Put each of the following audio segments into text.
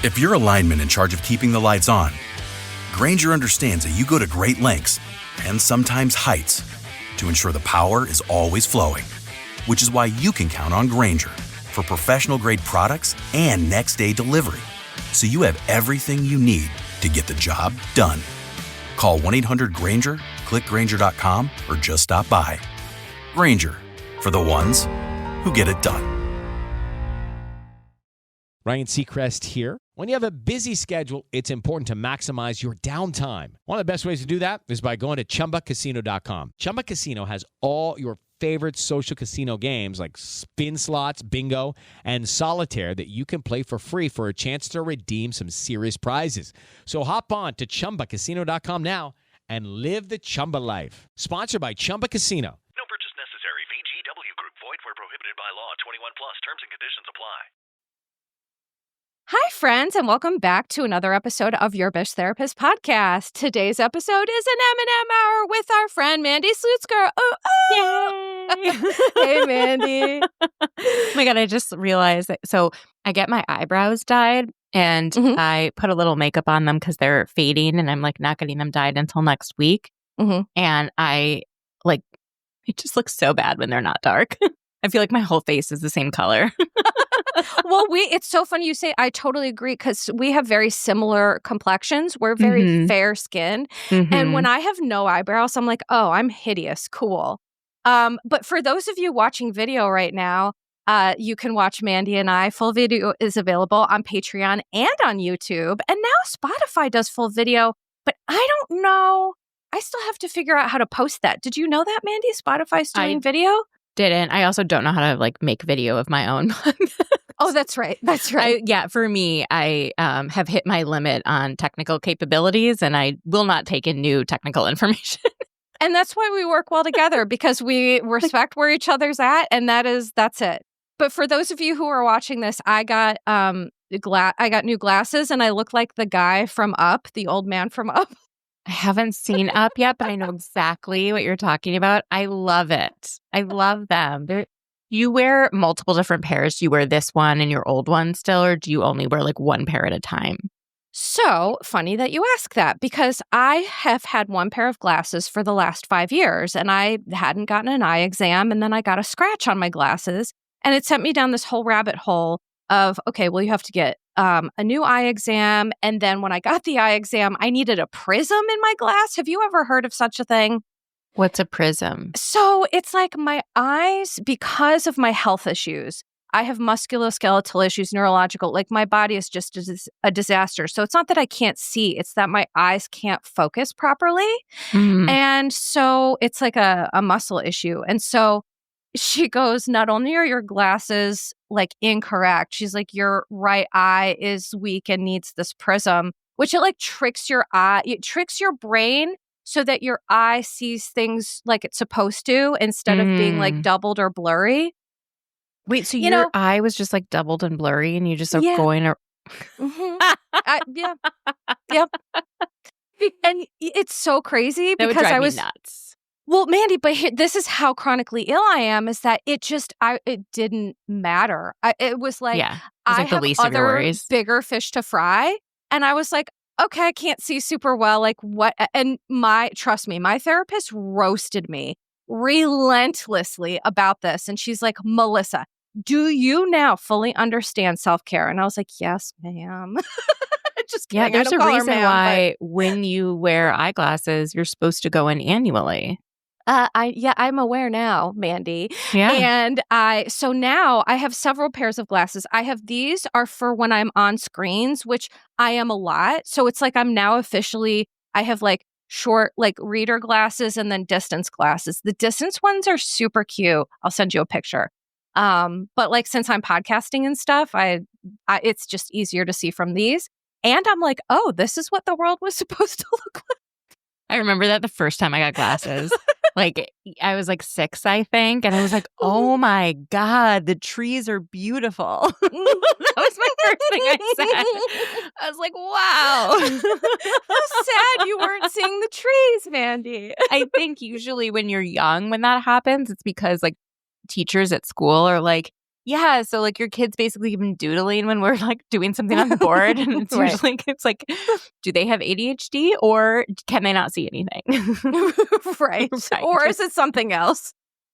If you're a lineman in charge of keeping the lights on, Grainger understands that you go to great lengths and sometimes heights to ensure the power is always flowing, which is why you can count on Grainger for professional-grade products and next-day delivery, so you have everything you need to get the job done. Call 1-800-GRAINGER, click Grainger.com, or just stop by. Grainger, for the ones who get it done. Ryan Seacrest here. When you have a busy schedule, it's important to maximize your downtime. One of the best ways to do that is by going to ChumbaCasino.com. Chumba Casino has all your favorite social casino games like spin slots, bingo, and solitaire that you can play for free for a chance to redeem some serious prizes. So hop on to ChumbaCasino.com now and live the Chumba life. Sponsored by Chumba Casino. No purchase necessary. VGW Group. Void where prohibited by law. 21 plus. Terms and conditions apply. Hi, friends, and welcome back to another episode of Your Bish Therapist podcast. Today's episode is an M&M hour with our friend Mandy Slutsker. Yay! Hey, Mandy. Oh my God, I just realized that. So I get my eyebrows dyed and I put a little makeup on them because they're fading and I'm like not getting them dyed until next week. And it just looks so bad when they're not dark. I feel like my whole face is the same color. Well, it's so funny you say, I totally agree because we have very similar complexions. We're very fair skinned. And when I have no eyebrows, I'm like, oh, I'm hideous. Cool. But for those of you watching video right now, you can watch Mandy and I. Full video is available on Patreon and on YouTube. And now Spotify does full video, but I don't know. I still have to figure out how to post that. Did you know that, Mandy? Spotify's doing video? Didn't. I also don't know how to make video of my own. Oh, that's right. That's right. For me, I have hit my limit on technical capabilities and I will not take in new technical information. And that's why we work well together because we respect where each other's at. And that's it. But for those of you who are watching this, I got new glasses and I look like the guy from Up, the old man from Up. I haven't seen Up yet, but I know exactly what you're talking about. I love it. I love them. You wear multiple different pairs. Do you wear this one and your old one still, or do you only wear one pair at a time? So funny that you ask that because I have had one pair of glasses for the last 5 years and I hadn't gotten an eye exam and then I got a scratch on my glasses and it sent me down this whole rabbit hole of, okay, well, you have to get a new eye exam. And then when I got the eye exam, I needed a prism in my glass. Have you ever heard of such a thing? What's a prism? So it's like my eyes, because of my health issues, I have musculoskeletal issues, neurological, my body is just a disaster. So it's not that I can't see, it's that my eyes can't focus properly. And so it's like a muscle issue. And so she goes, not only are your glasses incorrect, she's like, your right eye is weak and needs this prism, which it tricks your eye, it tricks your brain so that your eye sees things like it's supposed to instead of being doubled or blurry. Wait, so your eye was just doubled and blurry and you just are going Yeah. Yep. And it's so crazy that because would drive I was me nuts. Well, Mandy, but this is how chronically ill I am, is that it didn't matter. It was like, I the have least of your other worries. bigger fish to fry. And I was like, okay, I can't see super well. What? And trust me, my therapist roasted me relentlessly about this. And she's like, Melissa, do you now fully understand self-care? And I was like, yes, ma'am. Just kidding. There's a reason why but when you wear eyeglasses, you're supposed to go in annually. I'm aware now, Mandy. Yeah. And so now I have several pairs of glasses. These are for when I'm on screens, which I am a lot. So it's I'm now officially, I have short reader glasses and then distance glasses. The distance ones are super cute. I'll send you a picture. But since I'm podcasting and stuff, it's just easier to see from these. And I'm like, oh, this is what the world was supposed to look like. I remember that the first time I got glasses. I was 6, I think. And I was like, oh my God, the trees are beautiful. That was my first thing I said. I was like, wow. How sad you weren't seeing the trees, Mandy. I think usually when you're young, when that happens, it's because teachers at school are like, Yeah, so like your kids basically been doodling when we're like doing something on the board, and it's Right. usually it's like, do they have ADHD or can they not see anything? Right. Right. Or is it something else?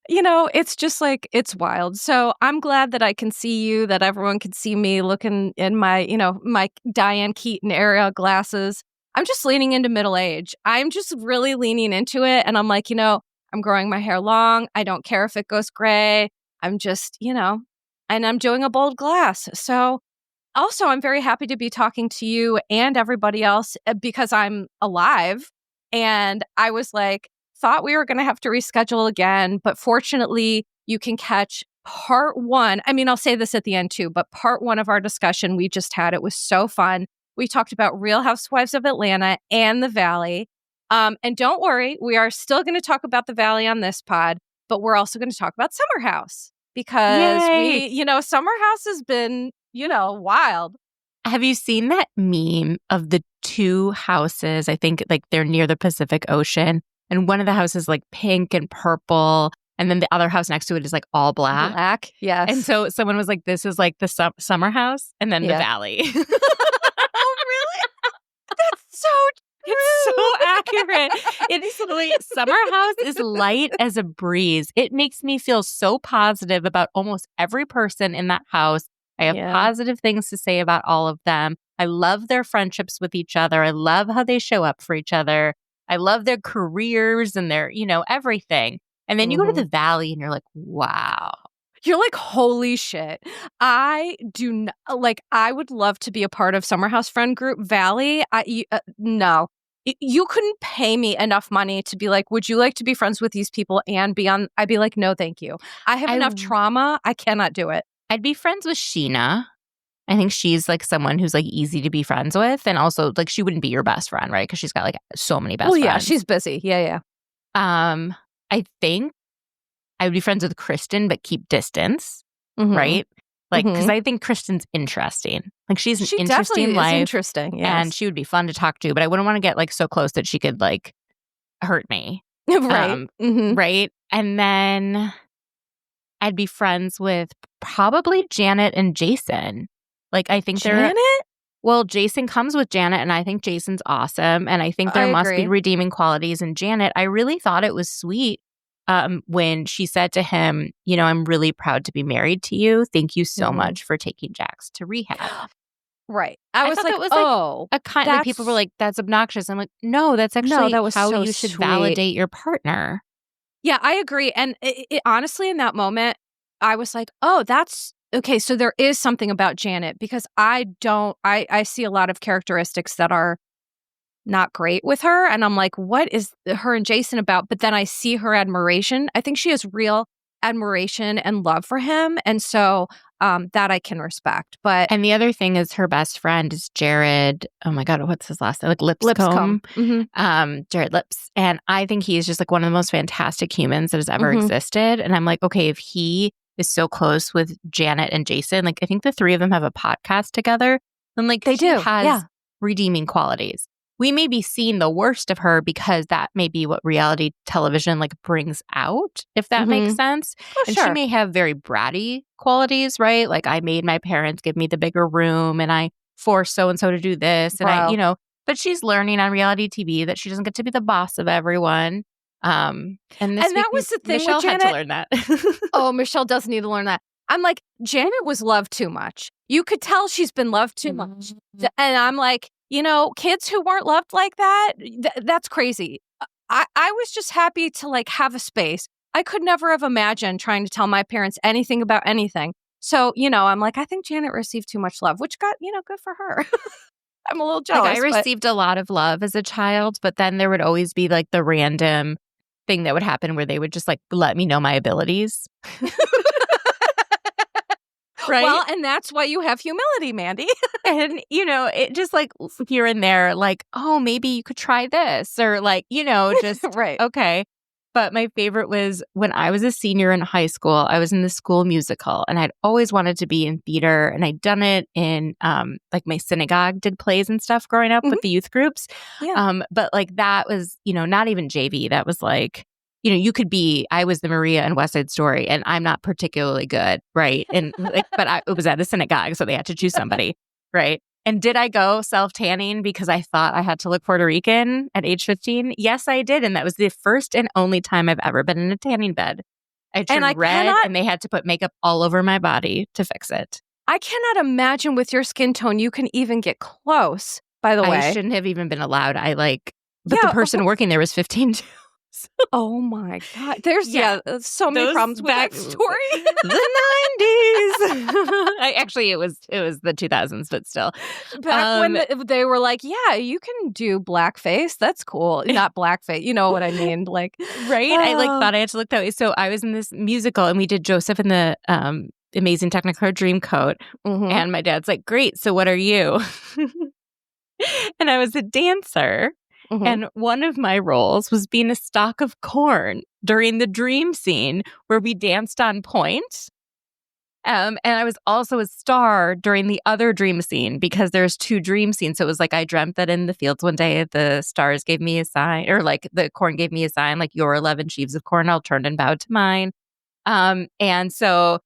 You know, it's just like, it's wild. So I'm glad that I can see you, that everyone can see me looking in my, you know, my Diane Keaton era glasses. I'm just leaning into middle age. I'm just really leaning into it. And I'm like, you know, I'm growing my hair long. I don't care if it goes gray. I'm just, you know, and I'm doing a bold glass. So also, I'm very happy to be talking to you and everybody else because I'm alive. And I was like, thought we were going to have to reschedule again. But fortunately, you can catch part one. I mean, I'll say this at the end too, but part one of our discussion we just had, it was so fun. We talked about Real Housewives of Atlanta and the Valley. And don't worry, we are still going to talk about the Valley on this pod, but we're also going to talk about Summer House because Yay. you know, Summer House has been, you know, wild. Have you seen that meme of the two houses? I think like they're near the Pacific Ocean, and one of the houses like pink and purple, and then the other house next to it is like all black. Black, yes. And so someone was like, "This is like the Summer House, and then the Valley." Oh, really? That's so true. It's so accurate. It is literally, Summer House is light as a breeze. It makes me feel so positive about almost every person in that house. I have positive things to say about all of them. I love their friendships with each other. I love how they show up for each other. I love their careers and their, you know, everything. And then you go to the Valley and you're like, wow. You're like, holy shit. I do not, like, I would love to be a part of Summer House Friend Group. Valley, no. You couldn't pay me enough money to be like, would you like to be friends with these people and be on? I'd be like, no, thank you. I have enough trauma. I cannot do it. I'd be friends with Sheena. I think she's like someone who's like easy to be friends with. And also like she wouldn't be your best friend, right? Because she's got like so many best friends. Well, yeah, she's busy. Yeah. I think I would be friends with Kristen, but keep distance, right? Like, because I think Kristen's interesting. Like, she's an interesting life. Is interesting, yes. And she would be fun to talk to, but I wouldn't want to get like so close that she could like hurt me. Right. Right. And then I'd be friends with probably Janet and Jason. Like, I think Janet? Well, Jason comes with Janet, and I think Jason's awesome. And I think there must be redeeming qualities in Janet. I really thought it was sweet when she said to him, you know, I'm really proud to be married to you. Thank you so much for taking Jax to rehab. Right. I was like, that was oh. like a kind like people were like, that's obnoxious. I'm like, no, that's actually that was how so you should sweet. validate your partner. Yeah, I agree. And it, honestly, in that moment, I was like, oh, that's okay. So there is something about Janet because I see a lot of characteristics that are not great with her. And I'm like, what is her and Jason about? But then I see her admiration. I think she has real admiration and love for him. And so that I can respect. And the other thing is her best friend is Jared. Oh my God, what's his last name? Like Lipscomb. Jared Lips. And I think he is just like one of the most fantastic humans that has ever existed. And I'm like, okay, if he is so close with Janet and Jason, like I think the three of them have a podcast together. Then like they do has redeeming qualities. We may be seeing the worst of her because that may be what reality television like brings out, if that makes sense. Oh, and sure. she may have very bratty qualities, right? Like I made my parents give me the bigger room and I forced so-and-so to do this. And I, you know, but she's learning on reality TV that she doesn't get to be the boss of everyone. And that was the thing Michelle with Janet. had to learn that. Oh, Michelle does need to learn that. I'm like, Janet was loved too much. You could tell she's been loved too much. And I'm like, you know, kids who weren't loved like that, that's crazy. I was just happy to like have a space. I could never have imagined trying to tell my parents anything about anything. So, you know, I'm like, I think Janet received too much love, which got, you know, good for her. I'm a little jealous. Like, I received a lot of love as a child, but then there would always be like the random thing that would happen where they would just like let me know my abilities. Right. Well, and that's why you have humility, Mandy. And, you know, it just like here and there, like, oh, maybe you could try this or like, you know, just right. Okay. But my favorite was when I was a senior in high school, I was in the school musical and I'd always wanted to be in theater and I'd done it in like my synagogue did plays and stuff growing up with the youth groups. Yeah. But like that was, you know, not even JV. That was like you could be, I was the Maria in West Side Story, and I'm not particularly good, right? And it was at a synagogue, so they had to choose somebody, right? And did I go self-tanning because I thought I had to look Puerto Rican at age 15? Yes, I did. And that was the first and only time I've ever been in a tanning bed. I turned red, and they had to put makeup all over my body to fix it. I cannot imagine with your skin tone you can even get close, by the way. I shouldn't have even been allowed. But the person working there was 15 too. Oh my God. There's so many problems with that story. The 90s. It was the 2000s, but still. Back when they were like, yeah, you can do blackface. That's cool. Not blackface. You know what I mean? Like, right? I thought I had to look that way. So I was in this musical and we did Joseph in the Amazing Technicolor Dreamcoat. Mm-hmm. And my dad's like, great. So what are you? And I was a dancer. Mm-hmm. And one of my roles was being a stalk of corn during the dream scene where we danced on point. And I was also a star during the other dream scene because there's 2 dream scenes. So it was like I dreamt that in the fields one day the stars gave me a sign, or like the corn gave me a sign, like your 11 sheaves of corn I'll turn and bow to mine. And so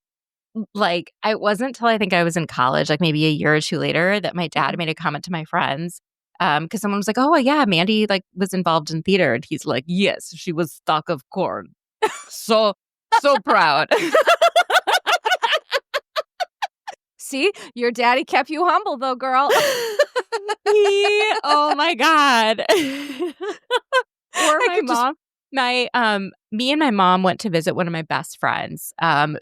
like it wasn't until I think I was in college, like maybe a year or 2 later, that my dad made a comment to my friends. Because someone was like, oh, yeah, Mandy was involved in theater. And he's like, yes, she was stalk of corn. So proud. See, your daddy kept you humble, though, girl. Oh, my God. Or my mom. Me and my mom went to visit one of my best friends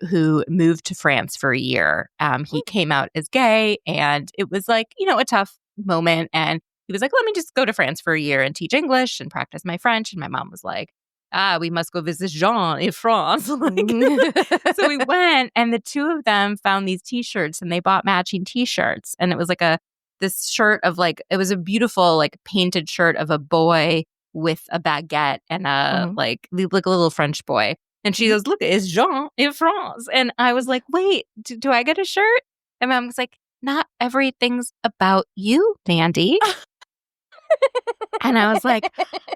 who moved to France for a year. He came out as gay, and it was like, a tough moment. And he was like, let me just go to France for a year and teach English and practice my French. And my mom was like, we must go visit Jean in France. So we went, and the 2 of them found these T-shirts, and they bought matching T-shirts. And it was like this shirt of it was a beautiful painted shirt of a boy with a baguette and a like a little French boy. And she goes, look, it's Jean in France. And I was like, wait, do I get a shirt? And mom was like, not everything's about you, Mandy. And I was like,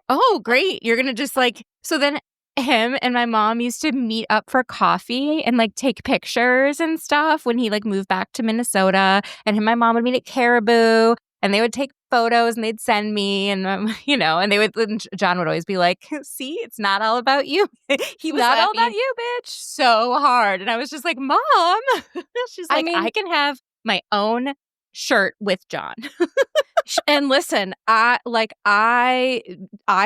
oh, great. You're going to just so then him and my mom used to meet up for coffee and take pictures and stuff when he moved back to Minnesota. And him and my mom would meet at Caribou, and they would take photos and they'd send me, and and John would always be like, see, it's not all about you. He was not all about you, bitch. So hard. And I was just like, Mom. She's like, I can have my own shirt with John. And listen, I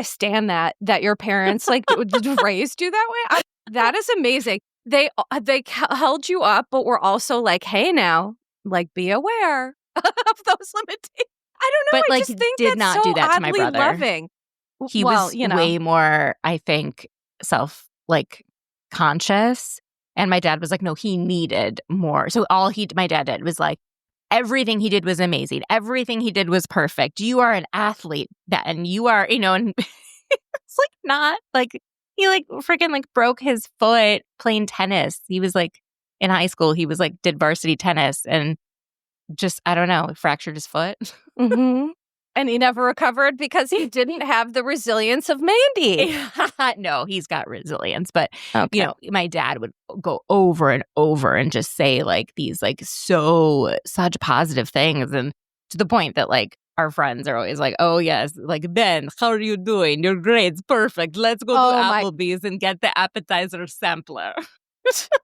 stand that your parents raised you that way. That is amazing. They held you up, but were also like, hey, now, be aware of those limitations. I don't know. But I just think did that's not so do that to my oddly brother. Loving. He was way more, I think, self conscious. And my dad was like, no, he needed more. So my dad did was everything he did was amazing. Everything he did was perfect. You are an athlete, and you are, and it's not he freaking broke his foot playing tennis. He was in high school, he was did varsity tennis and just, I don't know, fractured his foot. Mm-hmm. And he never recovered because he didn't have the resilience of Mandy. No, he's got resilience. But, my dad would go over and over and just say these such positive things. And to the point that our friends are always like, oh, yes, Ben, how are you doing? Your grade's perfect. Let's go to Applebee's and get the appetizer sampler.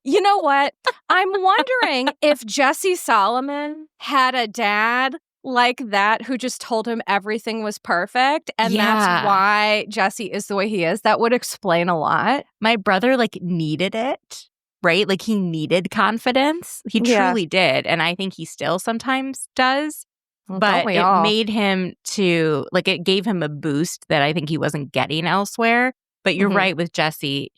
You know what? I'm wondering if Jesse Solomon had a dad like that who just told him everything was perfect, and that's why Jesse is the way he is. That would explain a lot. My brother needed it, right? He needed confidence. He truly did, and I think he still sometimes does. Well, but it made him it gave him a boost that I think he wasn't getting elsewhere. But you're right with Jesse.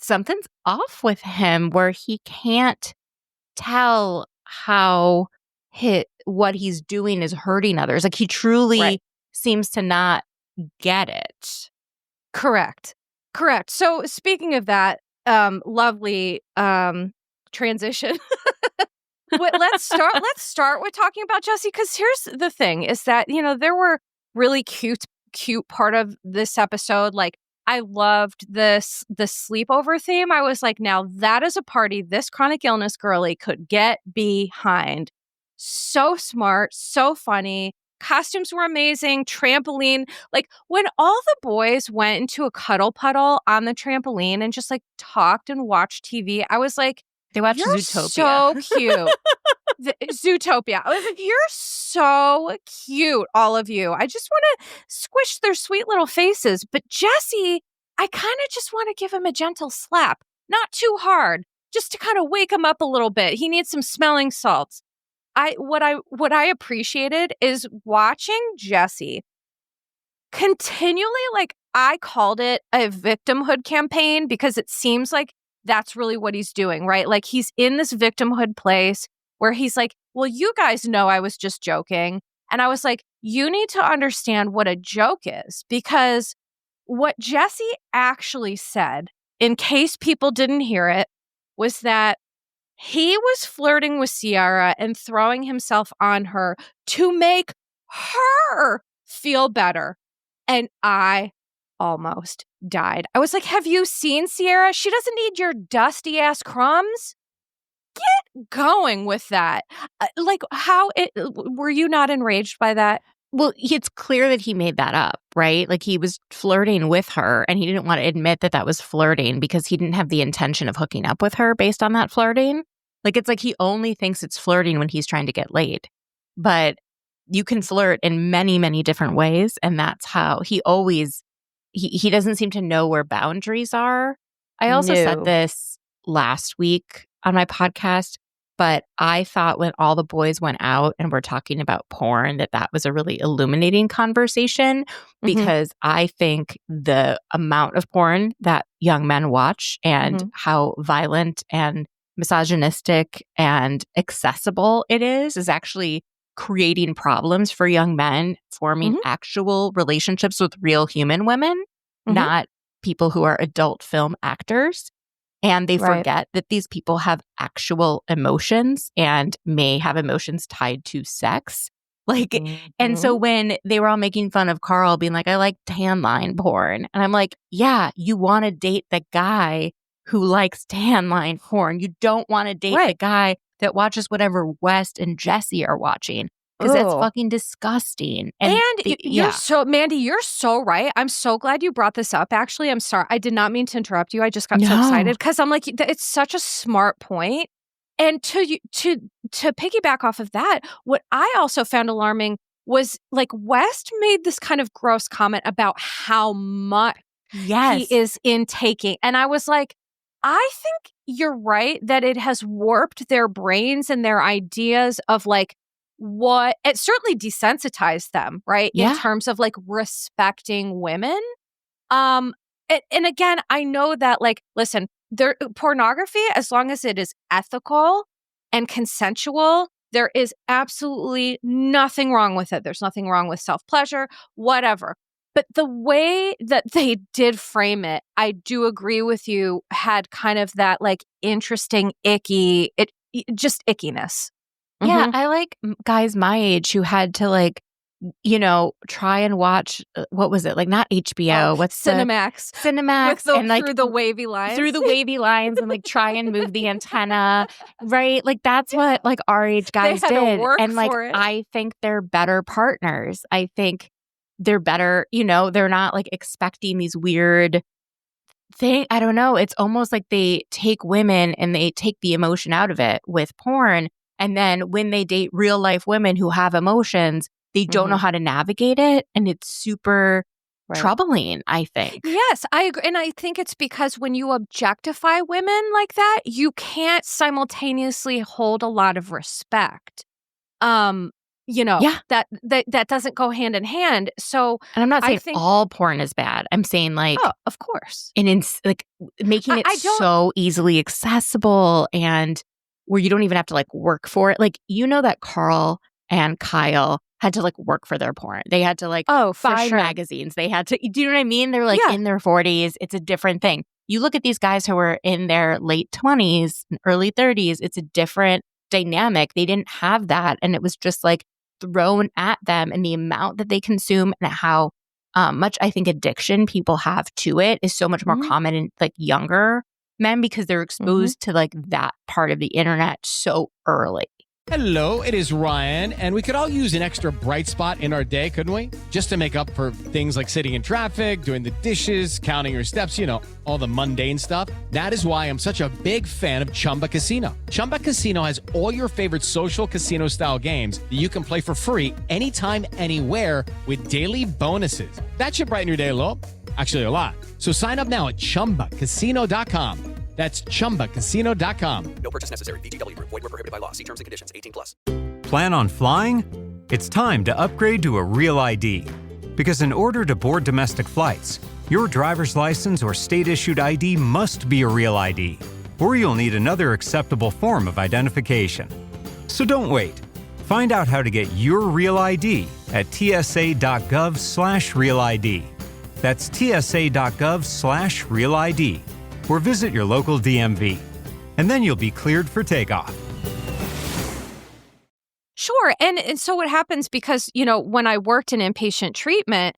Something's off with him where he can't tell how what he's doing is hurting others. He truly seems to not get it. Correct. So speaking of that, lovely transition. Let's start with talking about Jesse, because here's the thing: is that there were really cute part of this episode, I loved the sleepover theme. I was like, now that is a party this chronic illness girly could get behind. So smart, so funny. Costumes were amazing. Trampoline. Like when all the boys went into a cuddle puddle on the trampoline and just like talked and watched TV, I was like, they watched you're Zootopia. So cute. Zootopia. I was like, you're so cute, all of you. I just want to squish their sweet little faces. But Jesse, I kind of just want to give him a gentle slap. Not too hard, just to kind of wake him up a little bit. He needs some smelling salts. What I appreciated is watching Jesse continually, like I called it a victimhood campaign because it seems like that's really what he's doing, right? Like he's in this victimhood place where he's like, well, you guys know I was just joking. And I was like, you need to understand what a joke is, because what Jesse actually said, in case people didn't hear it, was that he was flirting with Ciara and throwing himself on her to make her feel better. And I almost died. I was like, have you seen Ciara? She doesn't need your dusty ass crumbs. Get going with that. Were you not enraged by that? Well, it's clear that he made that up, right? Like he was flirting with her and he didn't want to admit that that was flirting because he didn't have the intention of hooking up with her based on that flirting. Like it's like he only thinks it's flirting when he's trying to get laid. But you can flirt in many, many different ways. And that's how he always, he doesn't seem to know where boundaries are. I also said this last week on my podcast, but I thought when all the boys went out and were talking about porn, that was a really illuminating conversation, because I think the amount of porn that young men watch and how violent and misogynistic and accessible it is actually creating problems for young men forming actual relationships with real human women, not people who are adult film actors. And they forget that these people have actual emotions and may have emotions tied to sex. Like, and so when they were all making fun of Carl being like, I like tan line porn. And I'm like, yeah, you want to date the guy who likes tan line porn. You don't want to date the guy that watches whatever West and Jesse are watching. Because that's fucking disgusting. And Mandy, you're so right. I'm so glad you brought this up. Actually, I'm sorry. I did not mean to interrupt you. I just got so excited because I'm like, it's such a smart point. And to piggyback off of that, what I also found alarming was like West made this kind of gross comment about how much he is intaking. And I was like, I think you're right that it has warped their brains and their ideas of like, what it certainly desensitized them, right? In terms of like respecting women. And again, I know that like, listen, pornography, as long as it is ethical and consensual, there is absolutely nothing wrong with it. There's nothing wrong with self-pleasure, whatever. But the way that they did frame it, I do agree with you, had kind of that like interesting, just ickiness. Yeah, I like guys my age who had to like, try and watch, what was it? Like not HBO, what's Cinemax. Cinemax. And like through the wavy lines. Through the wavy lines and like try and move the antenna, right? Like that's what like our age guys did. And like, I think they're better partners. I think they're better, they're not like expecting these weird things. I don't know. It's almost like they take women and they take the emotion out of it with porn. And then when they date real life women who have emotions, they don't know how to navigate it. And it's super troubling, I think. Yes, I agree. And I think it's because when you objectify women like that, you can't simultaneously hold a lot of respect. That doesn't go hand in hand. So, and I'm not saying all porn is bad. I'm saying like, of course, like making it so easily accessible and where you don't even have to like work for it. Like, that Carl and Kyle had to like work for their porn. They had to like buy magazines. They had to, do you know what I mean? They're like in their 40s. It's a different thing. You look at these guys who are in their late 20s and early 30s. It's a different dynamic. They didn't have that. And it was just like thrown at them, and the amount that they consume and how much I think addiction people have to it is so much more common in like younger men because they're exposed to like that part of the internet so early. Hello, it is Ryan, and we could all use an extra bright spot in our day, couldn't we? Just to make up for things like sitting in traffic, doing the dishes, counting your steps, you know, all the mundane stuff. That is why I'm such a big fan of Chumba Casino. Chumba Casino has all your favorite social casino-style games that you can play for free anytime, anywhere with daily bonuses. That should brighten your day a little. Actually, a lot. So sign up now at ChumbaCasino.com. That's ChumbaCasino.com. No purchase necessary. VGW Group. Void where prohibited by law. See terms and conditions. 18+. Plan on flying? It's time to upgrade to a real ID. Because in order to board domestic flights, your driver's license or state-issued ID must be a real ID, or you'll need another acceptable form of identification. So don't wait. Find out how to get your real ID at tsa.gov/real ID. That's tsa.gov/real ID. Or visit your local DMV. And then you'll be cleared for takeoff. Sure. And so what happens because, you know, when I worked in inpatient treatment,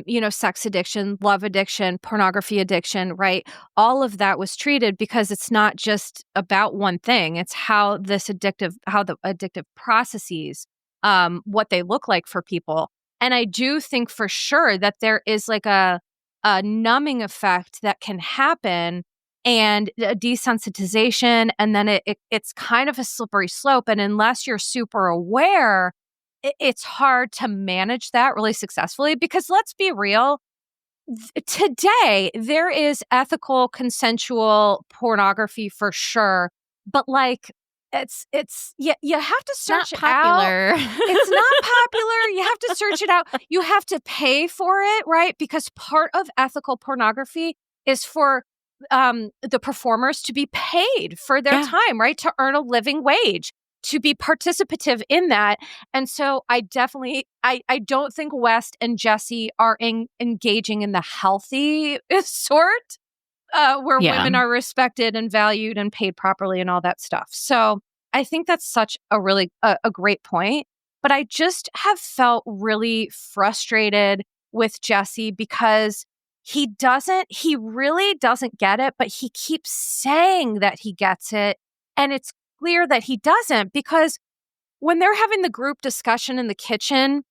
you know, sex addiction, love addiction, pornography addiction, right? All of that was treated because it's not just about one thing. It's how the addictive processes, what they look like for people. And I do think for sure that there is like a numbing effect that can happen and a desensitization. And then it's kind of a slippery slope. And unless you're super aware, it's hard to manage that really successfully because let's be real. Today, there is ethical, consensual pornography for sure. But like, you have to search it out. It's not popular. You have to search it out. You have to pay for it, right? Because part of ethical pornography is for the performers to be paid for their time, right? To earn a living wage, to be participative in that. And so I definitely, I don't think West and Jesse are engaging in the healthy sort. Where women are respected and valued and paid properly and all that stuff. So I think that's such a really a great point. But I just have felt really frustrated with Jesse because he really doesn't get it, but he keeps saying that he gets it. And it's clear that he doesn't because when they're having the group discussion in the kitchen,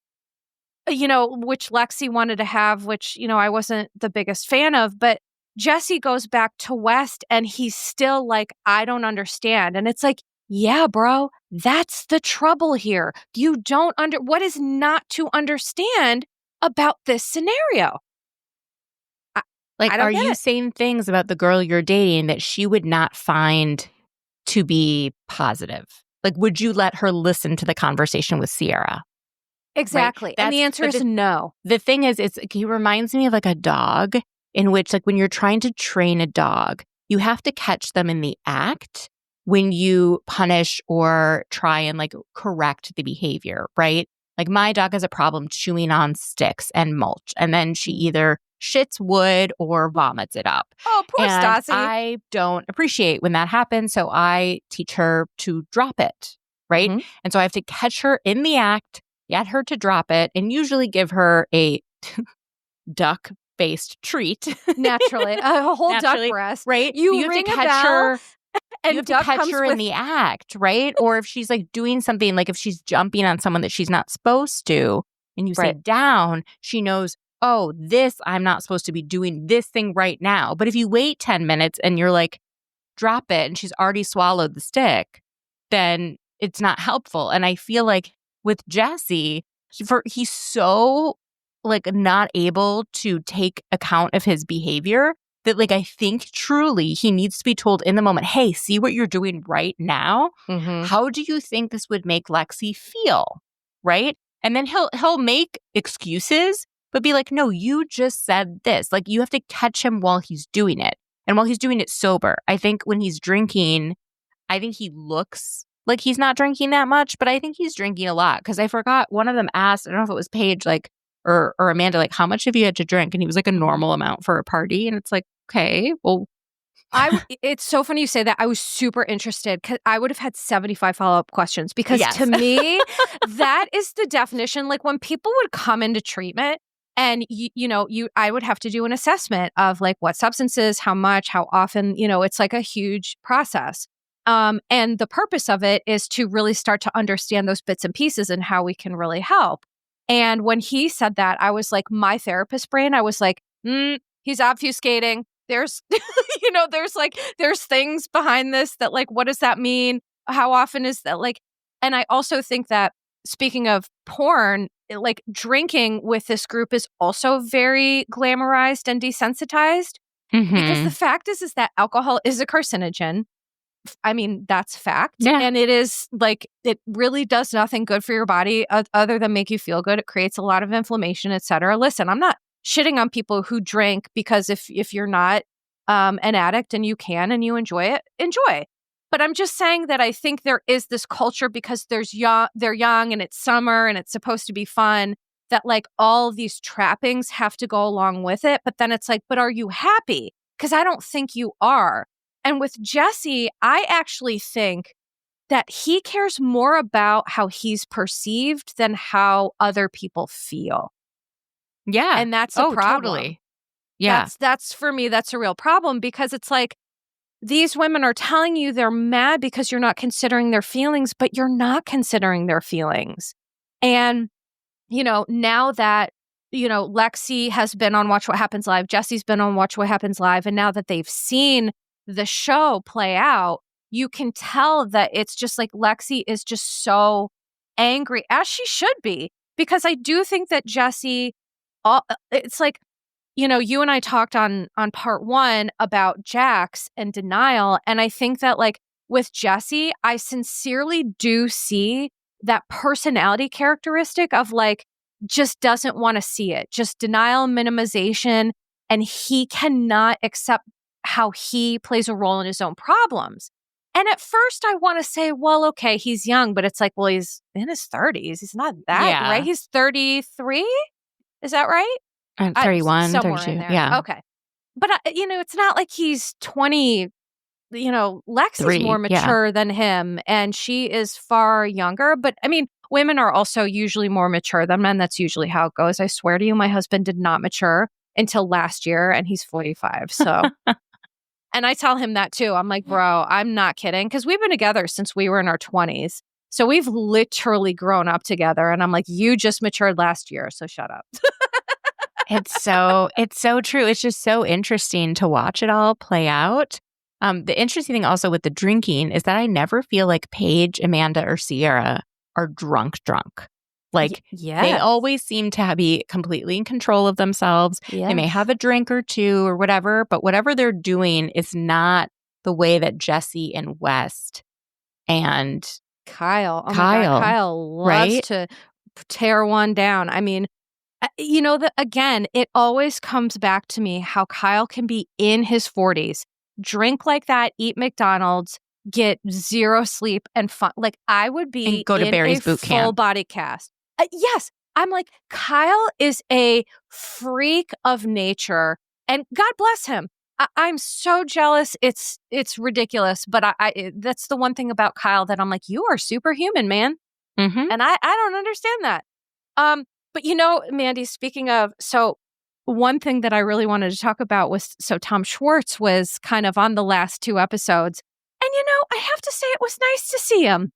you know, which Lexi wanted to have, which, you know, I wasn't the biggest fan of, but Jesse goes back to West and he's still like, I don't understand. And it's like, yeah, bro, that's the trouble here. You don't what is not to understand about this scenario? Are you saying things about the girl you're dating that she would not find to be positive? Like, would you let her listen to the conversation with Sierra? Exactly. Right? And the answer is no. The thing is, he reminds me of like a dog in which, like, when you're trying to train a dog, you have to catch them in the act when you punish or try and like correct the behavior, right? Like my dog has a problem chewing on sticks and mulch, and then she either shits wood or vomits it up. Oh, poor Stassi. I don't appreciate when that happens, so I teach her to drop it, right? Mm-hmm. And so I have to catch her in the act, get her to drop it, and usually give her a duck-based treat. Naturally. A whole duck breast. Right? You ring a bell. And you have to catch her in the act, right? Or if she's like doing something, like if she's jumping on someone that she's not supposed to, and you say down, she knows, oh, I'm not supposed to be doing this thing right now. But if you wait 10 minutes and you're like, drop it, and she's already swallowed the stick, then it's not helpful. And I feel like with Jesse, he's so like not able to take account of his behavior that like I think truly he needs to be told in the moment, hey, see what you're doing right now? Mm-hmm. How do you think this would make Lexi feel? Right? And then he'll make excuses, but be like, no, you just said this. Like you have to catch him while he's doing it. And while he's doing it sober. I think when he's drinking, I think he looks like he's not drinking that much, but I think he's drinking a lot. Because I forgot, one of them asked, I don't know if it was Paige, like, or Amanda, like, how much have you had to drink? And he was like a normal amount for a party. And it's like, okay, well. It's so funny you say that. I was super interested because I would have had 75 follow-up questions because to me, that is the definition. Like when people would come into treatment And I would have to do an assessment of like what substances, how much, how often, it's like a huge process. And the purpose of it is to really start to understand those bits and pieces and how we can really help. And when he said that, I was like, my therapist brain, I was like, he's obfuscating. There's, there's things behind this that like, what does that mean? How often is that like, and I also think that speaking of porn, like drinking with this group is also very glamorized and desensitized because the fact is that alcohol is a carcinogen. I mean, that's fact. Yeah. And it is like, it really does nothing good for your body other than make you feel good. It creates a lot of inflammation, et cetera. Listen, I'm not shitting on people who drink because if you're not an addict and you can and you enjoy it, enjoy. But I'm just saying that I think there is this culture because they're young and it's summer and it's supposed to be fun that like all of these trappings have to go along with it. But then it's like, but are you happy? Because I don't think you are. And with Jesse, I actually think that he cares more about how he's perceived than how other people feel. Yeah. And that's a problem. Totally. Yeah. That's for me, that's a real problem because it's like these women are telling you they're mad because you're not considering their feelings, but you're not considering their feelings. And, now that, Lexi has been on Watch What Happens Live, Jesse's been on Watch What Happens Live, and now that they've seen the show play out, you can tell that it's just like Lexi is just so angry, as she should be, because I do think that Jesse, it's like, you and I talked on part 1 about Jax and denial. And I think that like with Jesse, I sincerely do see that personality characteristic of like, just doesn't want to see it, just denial, minimization. And he cannot accept how he plays a role in his own problems. And at first I want to say, well, okay, he's young, but it's like, well, he's in his 30s. He's not that, right? He's 33. Is that right? 31, somewhere 32. in there. Yeah. Okay. But, it's not like he's 20. Lexi's more mature than him and she is far younger. But I mean, women are also usually more mature than men. That's usually how it goes. I swear to you, my husband did not mature until last year and he's 45. So, and I tell him that too. I'm like, bro, I'm not kidding. Because we've been together since we were in our 20s. So we've literally grown up together. And I'm like, you just matured last year. So shut up. It's so true. It's just so interesting to watch it all play out. The interesting thing also with the drinking is that I never feel like Paige, Amanda, or Sierra are drunk. Like they always seem to be completely in control of themselves. Yes. They may have a drink or two or whatever, but whatever they're doing is not the way that Jesse and West and Kyle. Oh my God, Kyle loves to tear one down. I mean, again, it always comes back to me how Kyle can be in his 40s, drink like that, eat McDonald's, get zero sleep and fun. Like I would be and go to in Barry's a boot camp. Full body cast. Yes. I'm like, Kyle is a freak of nature and God bless him. I'm so jealous. It's ridiculous. But that's the one thing about Kyle that I'm like, you are superhuman, man. Mm-hmm. And I don't understand that. But Mandy, speaking of, so one thing that I really wanted to talk about was, so Tom Schwartz was kind of on the last 2 episodes. And, I have to say it was nice to see him.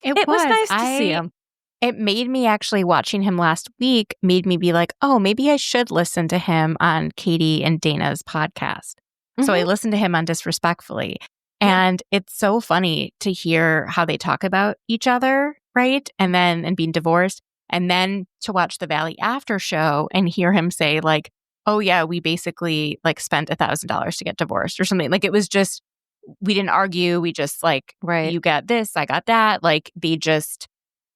It was nice to see him. It made me actually, watching him last week, made me be like, oh, maybe I should listen to him on Katie and Dana's podcast. Mm-hmm. So I listened to him on Disrespectfully. And it's so funny to hear how they talk about each other, right? And being divorced. And then to watch the Valley After show and hear him say like, oh yeah, we basically like spent $1,000 to get divorced or something. Like it was just, we didn't argue. We just like, you got this, I got that. Like they just,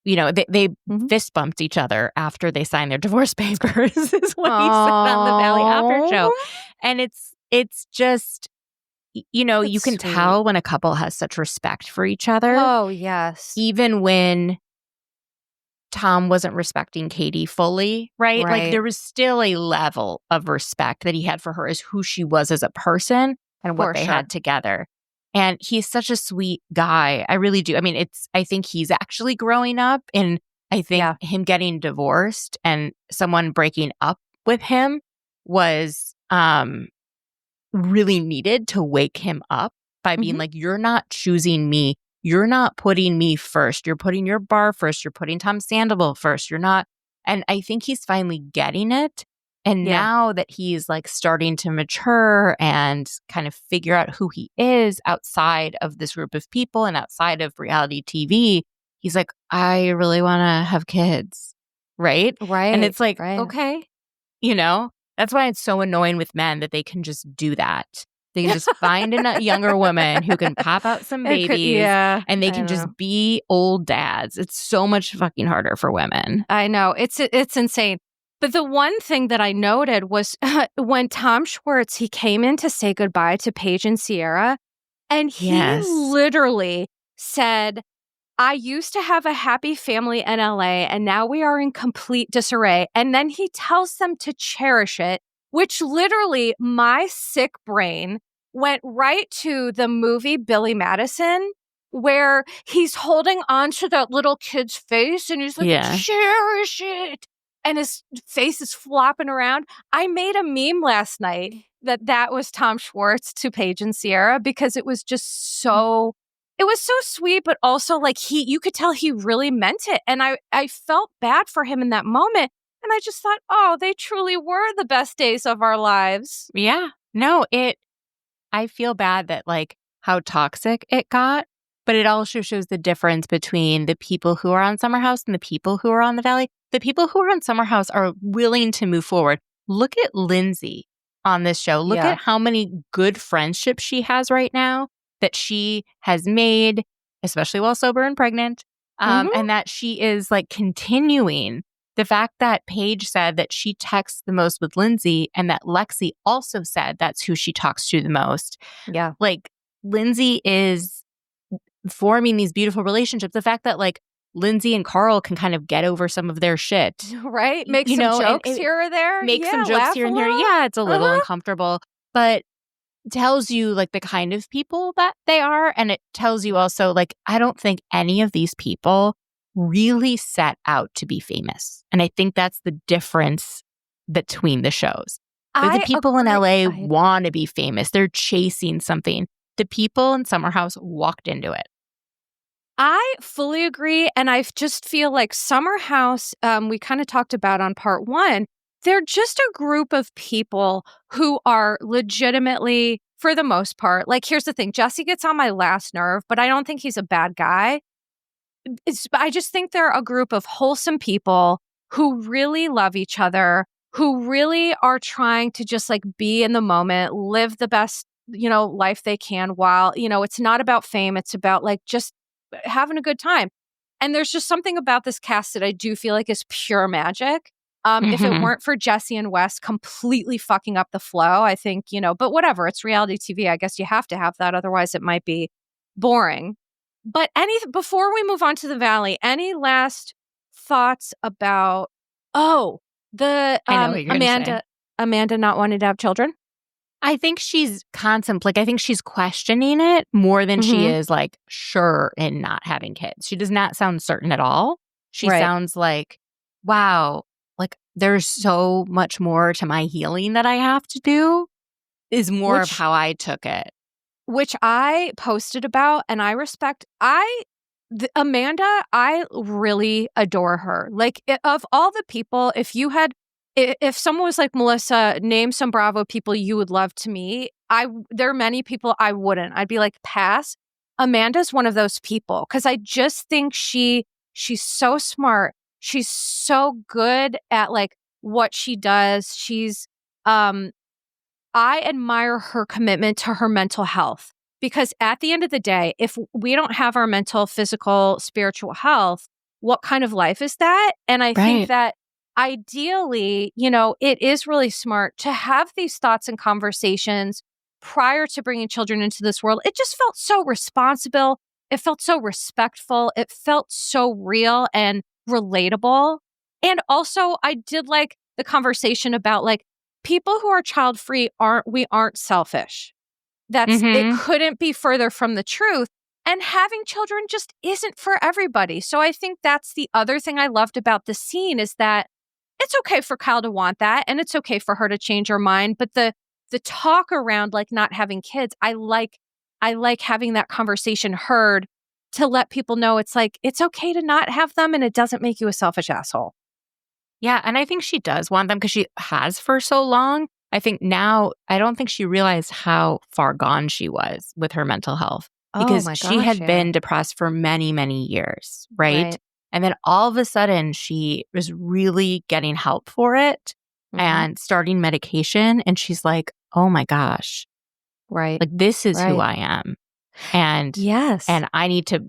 they fist bumped each other after they signed their divorce papers is what he said on the Valley After show. And it's just, That's you can sweet. tell when a couple has such respect for each other. Oh, yes. Even when Tom wasn't respecting Katie fully, right? Like there was still a level of respect that he had for her as who she was as a person and what they had together. And he's such a sweet guy. I really do. I mean, I think he's actually growing up in I think him getting divorced and someone breaking up with him was really needed to wake him up by being like, you're not choosing me. You're not putting me first. You're putting your bar first. You're putting Tom Sandoval first. You're not. And I think he's finally getting it. And now that he's like starting to mature and kind of figure out who he is outside of this group of people and outside of reality TV, he's like, I really want to have kids. Right? Right. And it's like, okay, you know, that's why it's so annoying with men that they can just do that. They can just find a younger woman who can pop out some babies and they can just be old dads. It's so much fucking harder for women. I know. It's insane. But the one thing that I noted was when Tom Schwartz, he came in to say goodbye to Paige and Sierra, and he literally said, I used to have a happy family in LA, and now we are in complete disarray. And then he tells them to cherish it, which literally my sick brain went right to the movie Billy Madison, where he's holding on to that little kid's face and he's like, cherish it. And his face is flopping around. I made a meme last night that was Tom Schwartz to Paige and Sierra because it was just so, it was so sweet, but also like you could tell he really meant it. And I felt bad for him in that moment. And I just thought, oh, they truly were the best days of our lives. Yeah. No, I feel bad that like how toxic it got, but it also shows the difference between the people who are on Summer House and the people who are on the Valley. The people who are on Summer House are willing to move forward. Look at Lindsay on this show. Look at how many good friendships she has right now that she has made, especially while sober and pregnant, and that she is like continuing. The fact that Paige said that she texts the most with Lindsay and that Lexi also said that's who she talks to the most. Yeah. Like Lindsay is forming these beautiful relationships. The fact that like Lindsay and Carl can kind of get over some of their shit. Right? Make some jokes here or there. Make some jokes here and here. Yeah, it's a little uncomfortable, but tells you like the kind of people that they are. And it tells you also like, I don't think any of these people really set out to be famous. And I think that's the difference between the shows. The people in LA want to be famous. They're chasing something. The people in Summer House walked into it. I fully agree. And I just feel like Summer House, we kind of talked about on part one, they're just a group of people who are legitimately, for the most part, like here's the thing, Jesse gets on my last nerve, but I don't think he's a bad guy. I just think they're a group of wholesome people who really love each other, who really are trying to just like be in the moment, live the best, life they can while, it's not about fame. It's about like just having a good time. And there's just something about this cast that I do feel like is pure magic. If it weren't for Jesse and Wes completely fucking up the flow, I think, but whatever, it's reality TV. I guess you have to have that. Otherwise it might be boring. But before we move on to the Valley, any last thoughts about, Amanda not wanting to have children? I think she's I think she's questioning it more than she is like sure in not having kids. She does not sound certain at all. She sounds like, wow, like there's so much more to my healing that I have to do is more of how I took it. Which I posted about, and I respect. Amanda, I really adore her. Like, of all the people, if someone was like, Melissa, name some Bravo people you would love to meet, there are many people I wouldn't. I'd be like, pass. Amanda's one of those people because I just think she's so smart. She's so good at like what she does. I admire her commitment to her mental health because at the end of the day, if we don't have our mental, physical, spiritual health, what kind of life is that? And I think that ideally, it is really smart to have these thoughts and conversations prior to bringing children into this world. It just felt so responsible. It felt so respectful. It felt so real and relatable. And also, I did like the conversation about like, people who are child-free aren't selfish. It couldn't be further from the truth. And having children just isn't for everybody. So I think that's the other thing I loved about the scene is that it's okay for Kyle to want that and it's okay for her to change her mind. But the talk around like not having kids, I like having that conversation heard to let people know it's like, it's okay to not have them and it doesn't make you a selfish asshole. Yeah. And I think she does want them because she has for so long. I think now, I don't think she realized how far gone she was with her mental health because she had been depressed for many, many years, right? And then all of a sudden, she was really getting help for it and starting medication. And she's like, oh my gosh. Right. Like, this is who I am. And and I need to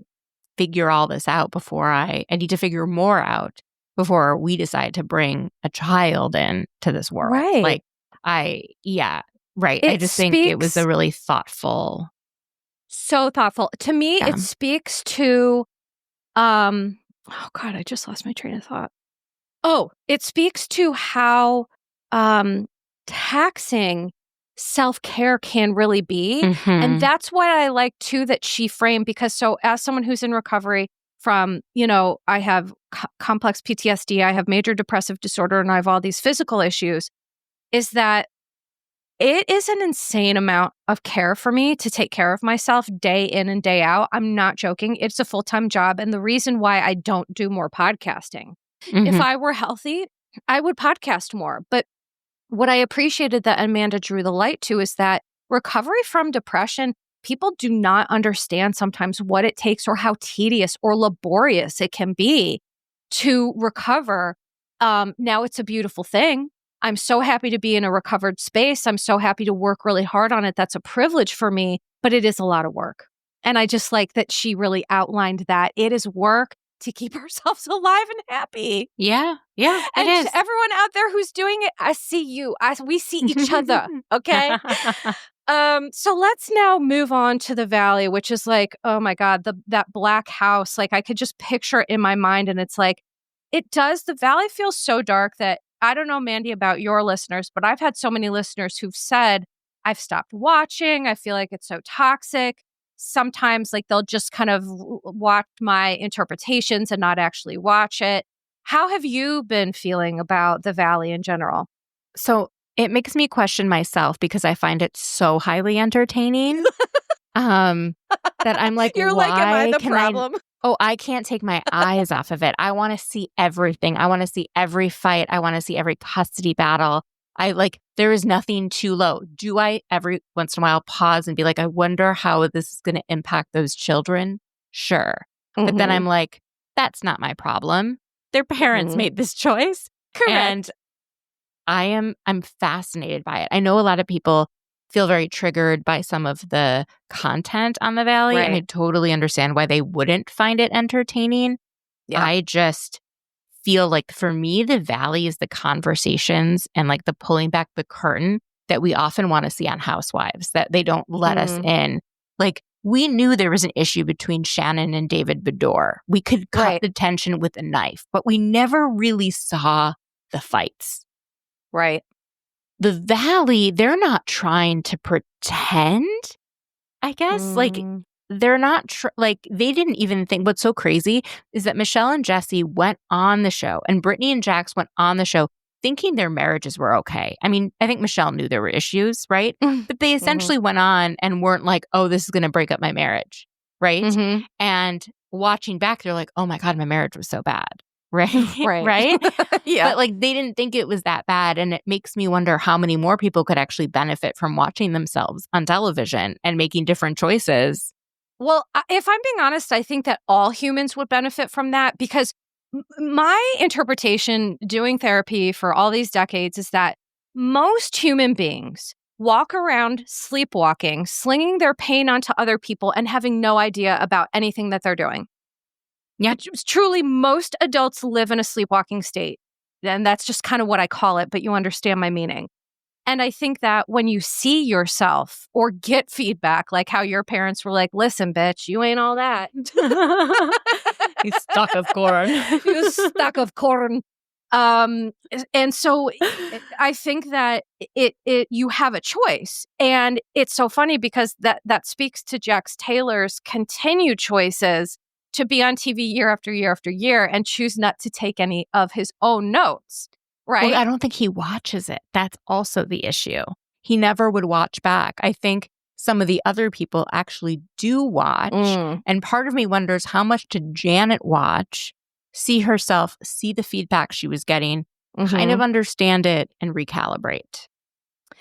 figure all this out before I need to figure more out before we decide to bring a child into this world. Right. Like, I just think it was a really thoughtful. So thoughtful. To me, it speaks to, oh God, I just lost my train of thought. Oh, it speaks to how taxing self-care can really be. And that's what I like too that she framed, because so as someone who's in recovery from, I have complex PTSD, I have major depressive disorder, and I have all these physical issues, is that it is an insane amount of care for me to take care of myself day in and day out. I'm not joking. It's a full-time job. And the reason why I don't do more podcasting, if I were healthy, I would podcast more. But what I appreciated that Amanda drew the light to is that recovery from depression, people do not understand sometimes what it takes or how tedious or laborious it can be to recover. Now it's a beautiful thing. I'm so happy to be in a recovered space. I'm so happy to work really hard on it. That's a privilege for me, but it is a lot of work. And I just like that she really outlined that it is work to keep ourselves alive and happy. Yeah. Yeah. And it is. to everyone out there who's doing it, I see you. We see each other. Okay. So let's now move on to the Valley, which is like, oh my God, that black house. Like I could just picture it in my mind. And it's like, the Valley feels so dark that I don't know, Mandy, about your listeners, but I've had so many listeners who've said, I've stopped watching. I feel like it's so toxic. Sometimes like they'll just kind of watch my interpretations and not actually watch it. How have you been feeling about the Valley in general? So it makes me question myself because I find it so highly entertaining that I'm like, you're why like, am I the problem? I can't take my eyes off of it. I want to see everything. I want to see every fight. I want to see every custody battle. There is nothing too low. Do I every once in a while pause and be like, I wonder how this is going to impact those children? Sure. But then I'm like, that's not my problem. Their parents made this choice. Correct. And I'm fascinated by it. I know a lot of people feel very triggered by some of the content on the Valley. Right. And I totally understand why they wouldn't find it entertaining. Yeah. I just feel like for me, the Valley is the conversations and like the pulling back the curtain that we often want to see on Housewives, that they don't let us in. Like we knew there was an issue between Shannon and David Bedour. We could cut the tension with a knife, but we never really saw the fights. Right. The Valley, they're not trying to pretend, I guess. Like, they're not, they didn't even think. What's so crazy is that Michelle and Jesse went on the show, and Brittany and Jax went on the show thinking their marriages were okay. I mean, I think Michelle knew there were issues, right? But they essentially went on and weren't like, oh, this is going to break up my marriage, right? And watching back, they're like, oh my God, my marriage was so bad. Right. Right. Yeah. But like they didn't think it was that bad. And it makes me wonder how many more people could actually benefit from watching themselves on television and making different choices. Well, if I'm being honest, I think that all humans would benefit from that because my interpretation doing therapy for all these decades is that most human beings walk around sleepwalking, slinging their pain onto other people and having no idea about anything that they're doing. Yeah, truly, most adults live in a sleepwalking state. And that's just kind of what I call it, but you understand my meaning. And I think that when you see yourself or get feedback, like how your parents were like, listen, bitch, you ain't all that. You stuck of corn. You stuck of corn. And so I think that you have a choice. And it's so funny because that speaks to Jax Taylor's continued choices to be on TV year after year after year and choose not to take any of his own notes, right? Well, I don't think he watches it. That's also the issue. He never would watch back. I think some of the other people actually do watch. And part of me wonders, how much did Janet watch, see herself, see the feedback she was getting, kind of understand it and recalibrate?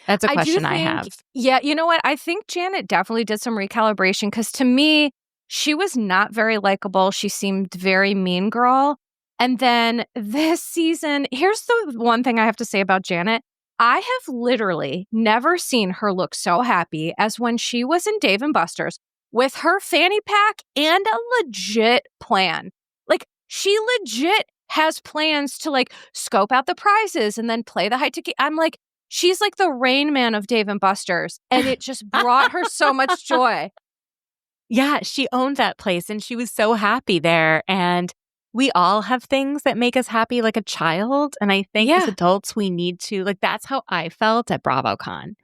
That's a question I have. Yeah, you know what? I think Janet definitely did some recalibration because to me, she was not very likable. She seemed very mean girl. And then this season, here's the one thing I have to say about Janet. I have literally never seen her look so happy as when she was in Dave & Buster's with her fanny pack and a legit plan. Like, she legit has plans to like scope out the prizes and then play the high ticket. I'm like, she's like the Rain Man of Dave & Buster's. And it just brought her so much joy. Yeah, she owned that place and she was so happy there. And we all have things that make us happy like a child. And I think as adults, we need to, like, that's how I felt at BravoCon.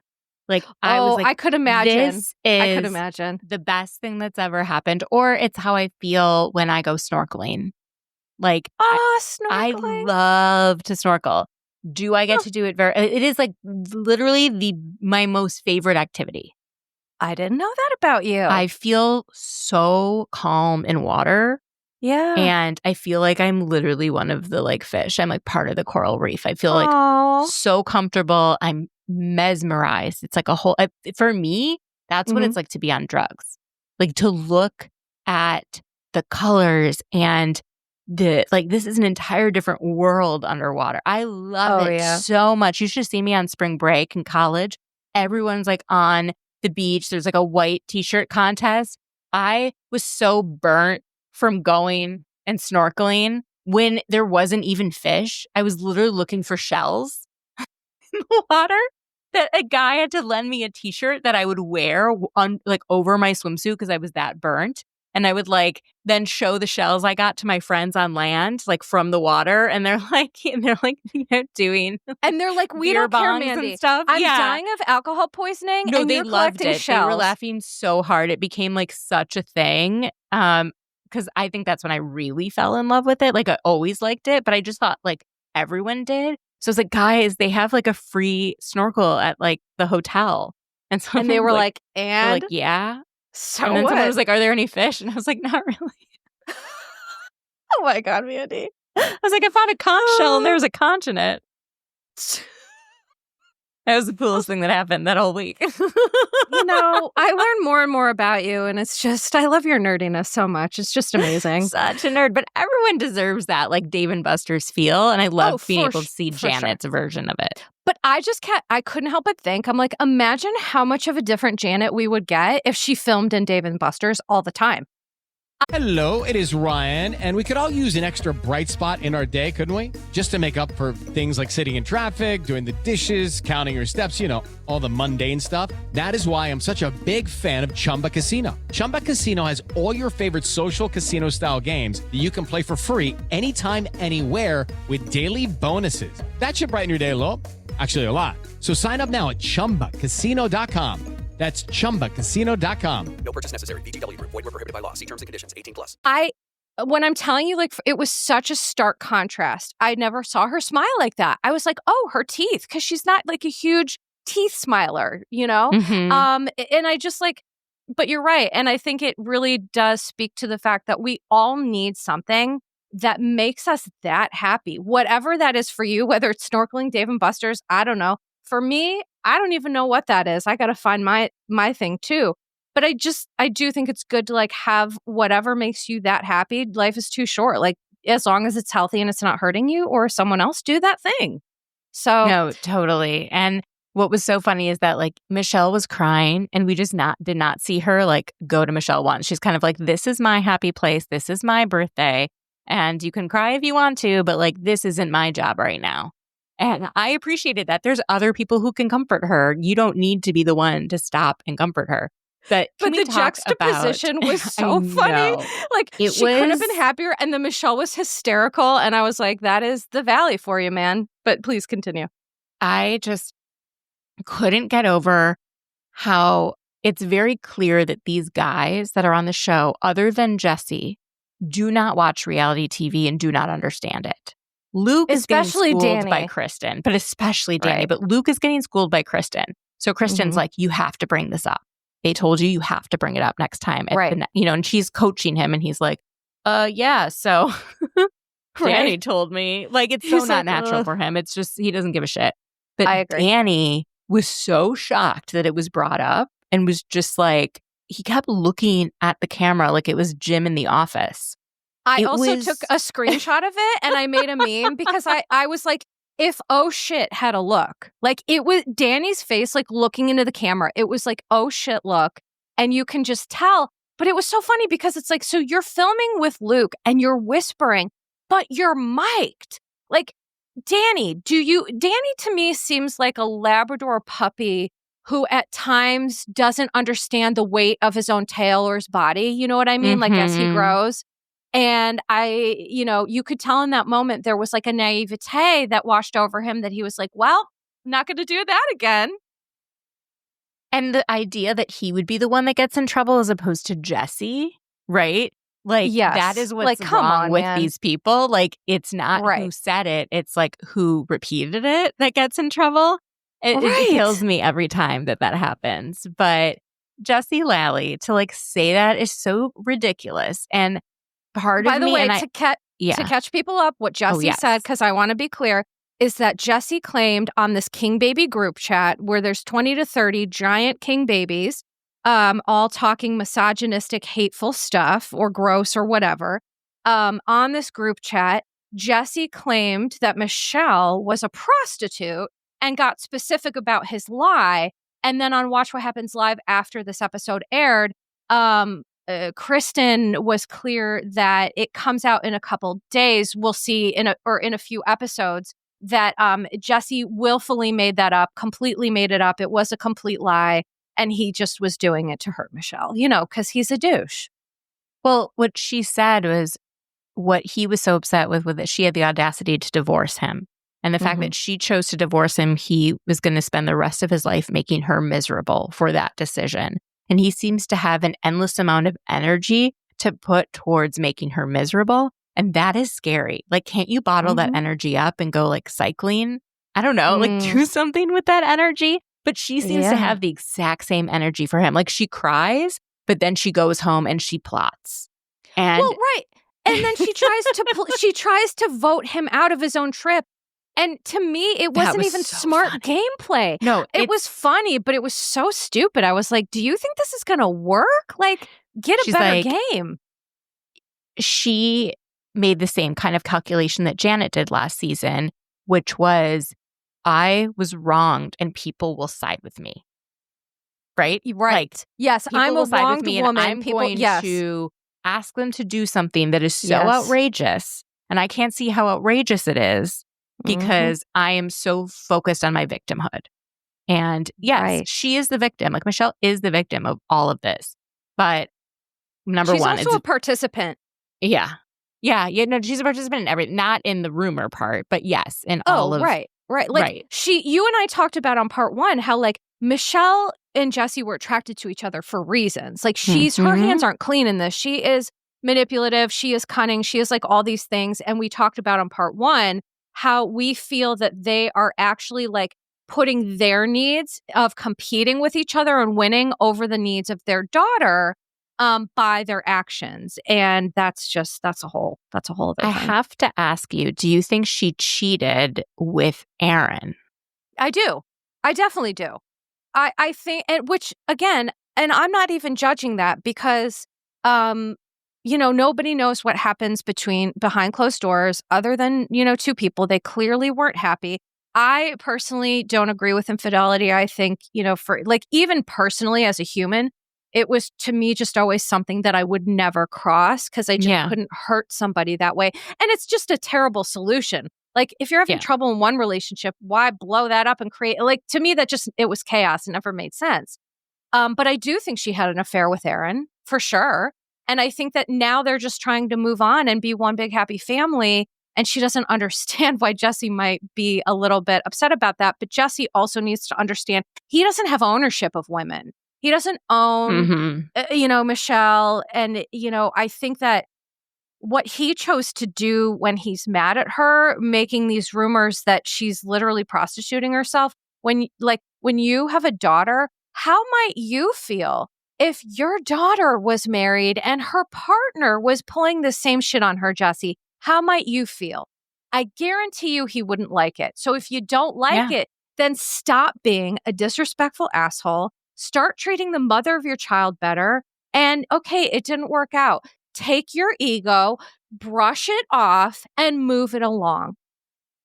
Like, I was like, I could imagine. This is I could imagine the best thing that's ever happened. Or it's how I feel when I go snorkeling. Like, snorkeling. I love to snorkel. Do I get to do it it is like literally my most favorite activity. I didn't know that about you. I feel so calm in water. Yeah. And I feel like I'm literally one of the like fish. I'm like part of the coral reef. I feel like so comfortable. I'm mesmerized. It's like a whole, for me, that's what it's like to be on drugs. Like to look at the colors and this is an entire different world underwater. I love it so much. You should see me on spring break in college. Everyone's like on the beach. There's like a white t-shirt contest. I was so burnt from going and snorkeling when there wasn't even fish. I was literally looking for shells in the water that a guy had to lend me a t-shirt that I would wear on like over my swimsuit because I was that burnt. And I would like then show the shells I got to my friends on land, like from the water. And they're like doing. And they're like, we don't care, Mandy. Stuff. I'm dying of alcohol poisoning. No, and they you're loved collecting it. shells. They were laughing so hard. It became like such a thing. Because I think that's when I really fell in love with it. Like I always liked it, but I just thought like everyone did. So it's like, guys, they have like a free snorkel at like the hotel. And so they were like, and? Like, yeah. So and then what? someone was like, are there any fish? And I was like, not really. Oh my God, Mandy. I was like, I found a conch shell and there was a conch in it. That was the coolest thing that happened that whole week. You know, I learn more and more about you, and it's just, I love your nerdiness so much. It's just amazing. Such a nerd, but everyone deserves that, like Dave & Buster's feel, and I love being able to see Janet's version of it. But I couldn't help but think, I'm like, imagine how much of a different Janet we would get if she filmed in Dave & Buster's all the time. Hello, it is Ryan, and we could all use an extra bright spot in our day, couldn't we? Just to make up for things like sitting in traffic, doing the dishes, counting your steps, you know, all the mundane stuff. That is why I'm such a big fan of Chumba Casino. Chumba Casino has all your favorite social casino-style games that you can play for free anytime, anywhere with daily bonuses. That should brighten your day a little. Actually, a lot. So sign up now at ChumbaCasino.com. That's ChumbaCasino.com. No purchase necessary. VGW Group. Void where prohibited by law. See terms and conditions. 18+. When I'm telling you, like, it was such a stark contrast. I never saw her smile like that. I was like, oh, her teeth, because she's not like a huge teeth smiler, you know? Mm-hmm. And I just like, but you're right. And I think it really does speak to the fact that we all need something that makes us that happy. Whatever that is for you, whether it's snorkeling, Dave & Buster's, I don't know. For me, I don't even know what that is. I got to find my thing too. But I do think it's good to like have whatever makes you that happy. Life is too short. Like as long as it's healthy and it's not hurting you or someone else, do that thing. So no, totally. And what was so funny is that like Michelle was crying and we just did not see her like go to Michelle once. She's kind of like, this is my happy place. This is my birthday. And you can cry if you want to, but like, this isn't my job right now. And I appreciated that. There's other people who can comfort her. You don't need to be the one to stop and comfort her. But the juxtaposition was so funny. Like, she couldn't have been happier. And then Michelle was hysterical. And I was like, that is the Valley for you, man. But please continue. I just couldn't get over how it's very clear that these guys that are on the show, other than Jesse, do not watch reality TV and do not understand it. Luke is getting schooled by Kristen, but especially Danny. Right. But Luke is getting schooled by Kristen. So Kristen's like, you have to bring this up. They told you have to bring it up next time. Right. And she's coaching him and he's like, yeah, so Danny told me. Like, it's so not natural for him. It's just, he doesn't give a shit. But Danny was so shocked that it was brought up and was just like, he kept looking at the camera like it was Jim in the office. I also took a screenshot of it and I made a meme because I was like, if oh shit had a look, like it was Danny's face, like looking into the camera. It was like, oh shit look. And you can just tell. But it was so funny because it's like, so you're filming with Luke and you're whispering, but you're mic'd. Like, Danny to me seems like a Labrador puppy who at times doesn't understand the weight of his own tail or his body. You know what I mean? Like, as he grows. And you could tell in that moment there was like a naivete that washed over him that he was like, well, I'm not going to do that again. And the idea that he would be the one that gets in trouble as opposed to Jesse, right? Like, that is what's wrong with these people. Like, it's not who said it. It's like who repeated it that gets in trouble. It kills me every time that happens. But Jesse Lally, to like say that is so ridiculous. And by the way, to catch people up, what Jesse said, because I want to be clear, is that Jesse claimed on this King Baby group chat where there's 20 to 30 giant King Babies, all talking misogynistic, hateful stuff or gross or whatever. On this group chat, Jesse claimed that Michelle was a prostitute and got specific about his lie. And then on Watch What Happens Live after this episode aired, Kristen was clear that it comes out in a couple days. We'll see in a few episodes that Jesse willfully made that up, completely made it up. It was a complete lie. And he just was doing it to hurt Michelle, because he's a douche. Well, what she said was what he was so upset with that she had the audacity to divorce him. And the fact that she chose to divorce him, he was going to spend the rest of his life making her miserable for that decision. And he seems to have an endless amount of energy to put towards making her miserable. And that is scary. Like, can't you bottle that energy up and go like cycling? I don't know, like do something with that energy. But she seems to have the exact same energy for him. Like, she cries, but then she goes home and she plots. And and then she tries to vote him out of his own trip. And to me, it wasn't even so smart gameplay. No, it was funny, but it was so stupid. I was like, do you think this is going to work? Like, get a better game. She made the same kind of calculation that Janet did last season, which was, I was wronged and people will side with me. Right? Right. Like, yes, I'm a wronged woman. And I'm going to ask them to do something that is so outrageous. And I can't see how outrageous it is because I am so focused on my victimhood. And she is the victim. Like, Michelle is the victim of all of this. But she's also a participant. Yeah. Yeah. She's a participant in everything. Not in the rumor part, but yes, in all of... Right. Like, you and I talked about on part 1 how, like, Michelle and Jesse were attracted to each other for reasons. Like, her hands aren't clean in this. She is manipulative. She is cunning. She is like all these things. And we talked about on part 1 how we feel that they are actually like putting their needs of competing with each other and winning over the needs of their daughter by their actions. And that's a whole other thing. I have to ask you, do you think she cheated with Aaron? I do. I definitely do. I think, which again, and I'm not even judging that because, nobody knows what happens behind closed doors other than, two people. They clearly weren't happy. I personally don't agree with infidelity. I think, for like, even personally as a human, it was to me just always something that I would never cross because I just couldn't hurt somebody that way. And it's just a terrible solution. Like, if you're having trouble in one relationship, why blow that up and create, like, to me, it was chaos and never made sense. But I do think she had an affair with Aaron, for sure. And I think that now they're just trying to move on and be one big happy family. And she doesn't understand why Jesse might be a little bit upset about that. But Jesse also needs to understand he doesn't have ownership of women. He doesn't own, Michelle. And, I think that what he chose to do when he's mad at her, making these rumors that she's literally prostituting herself, when you have a daughter, how might you feel if your daughter was married and her partner was pulling the same shit on her, Jesse? How might you feel? I guarantee you he wouldn't like it. So if you don't like it, then stop being a disrespectful asshole. Start treating the mother of your child better. And okay, it didn't work out. Take your ego, brush it off, and move it along.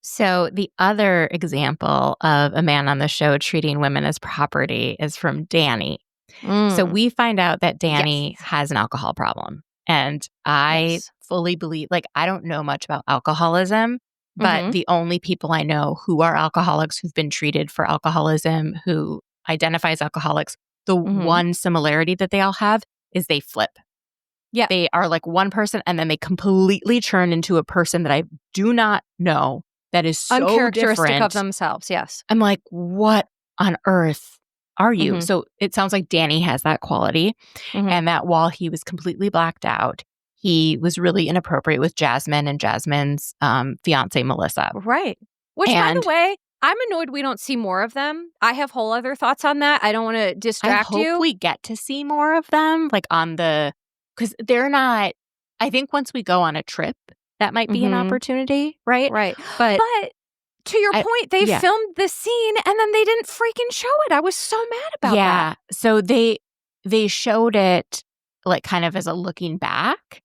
So the other example of a man on the show treating women as property is from Danny. So we find out that Danny has an alcohol problem. And I fully believe, I don't know much about alcoholism, but the only people I know who are alcoholics, who've been treated for alcoholism, who identify as alcoholics, the one similarity that they all have is they flip. Yeah. They are like one person and then they completely turn into a person that I do not know that is so uncharacteristic different of themselves. Yes. I'm like, what on earth are you? So it sounds like Danny has that quality and that while he was completely blacked out, he was really inappropriate with Jasmine and Jasmine's fiance, Melissa. Right. Which, by the way, I'm annoyed we don't see more of them. I have whole other thoughts on that. I don't want to distract you. I hope we get to see more of them, because they're not, I think once we go on a trip, that might be an opportunity, right? Right. But to your point, they filmed the scene and then they didn't freaking show it. I was so mad about that. Yeah. So they showed it kind of as a looking back.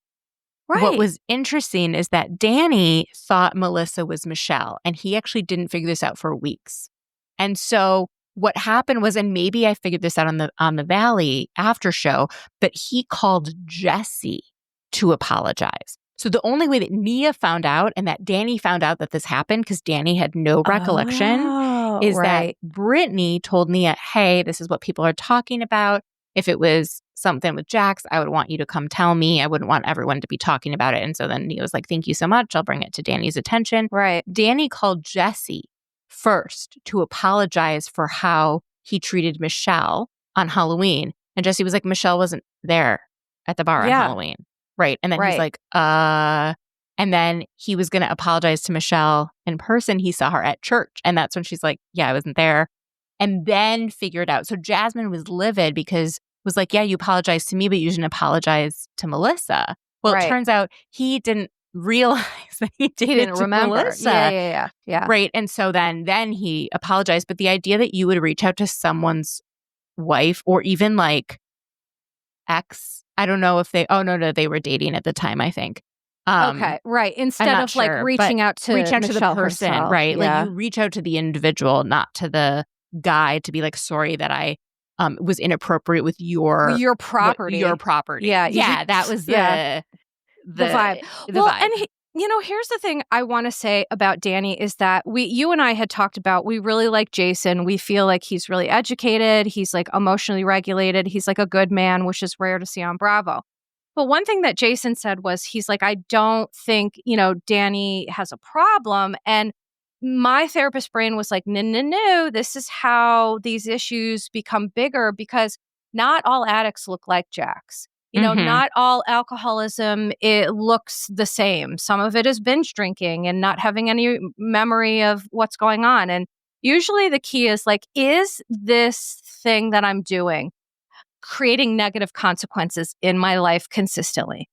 Right. What was interesting is that Danny thought Melissa was Michelle, and he actually didn't figure this out for weeks. And so what happened was, and maybe I figured this out on the Valley after show, but he called Jesse to apologize. So the only way that Nia found out and that Danny found out that this happened, because Danny had no recollection, is that Brittany told Nia, hey, this is what people are talking about. If it was something with Jax, I would want you to come tell me. I wouldn't want everyone to be talking about it. And so then Nia was like, thank you so much. I'll bring it to Danny's attention. Right. Danny called Jesse first to apologize for how he treated Michelle on Halloween. And Jesse was like, Michelle wasn't there at the bar on Halloween. Right. And then he's like, and then he was going to apologize to Michelle in person. He saw her at church. And that's when she's like, yeah, I wasn't there. And then figured out. So Jasmine was livid because was like, yeah, you apologized to me, but you didn't apologize to Melissa. Well, it turns out he didn't realize that he didn't remember. Melissa. Yeah. Right. And so then he apologized. But the idea that you would reach out to someone's wife or even ex, I don't know if they were dating at the time, I think. Okay, right. Instead of reaching out to the person, herself. right? Yeah. You reach out to the individual, not to the guy, to be like, sorry that I was inappropriate with your property. Your property. Yeah. That was the vibe. vibe. And here's the thing I want to say about Danny is that you and I had talked about, we really like Jason. We feel like he's really educated. He's emotionally regulated. He's a good man, which is rare to see on Bravo. But one thing that Jason said was, he's like, I don't think, Danny has a problem. And my therapist brain was like, no, this is how these issues become bigger, because not all addicts look like Jax. Not all alcoholism, it looks the same. Some of it is binge drinking and not having any memory of what's going on. And usually the key is is this thing that I'm doing creating negative consequences in my life consistently?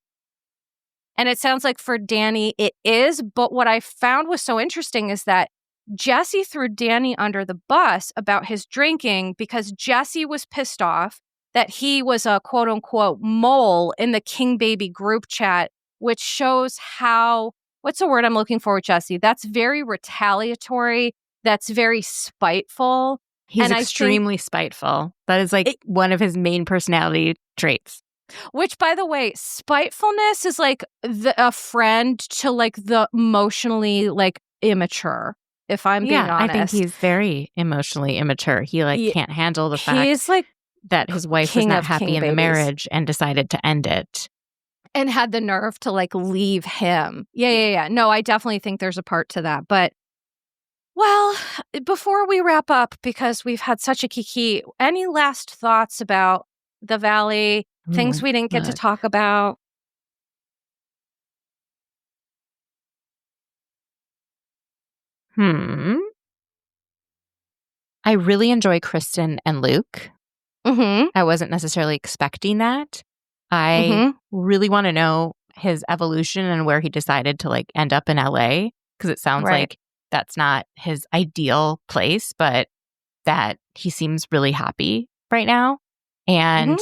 And it sounds like for Danny, it is. But what I found was so interesting is that Jesse threw Danny under the bus about his drinking because Jesse was pissed off that he was a quote unquote mole in the King Baby group chat, which shows how, what's the word I'm looking for with Jesse? That's very retaliatory. That's very spiteful. He's extremely spiteful. That is one of his main personality traits. Which, by the way, spitefulness is a friend to the emotionally immature, if I'm being honest. I think he's very emotionally immature. He can't handle the fact. He's that his wife was King not of happy king in the babies. marriage and decided to end it. And had the nerve to like leave him. Yeah. No, I definitely think there's a part to that. But, well, before we wrap up, because we've had such a kiki, any last thoughts about the Valley, things we didn't get to talk about? I really enjoy Kristen and Luke. Mm-hmm. I wasn't necessarily expecting that. I really want to know his evolution and where he decided to like end up in LA, because it sounds like that's not his ideal place, but that he seems really happy right now. And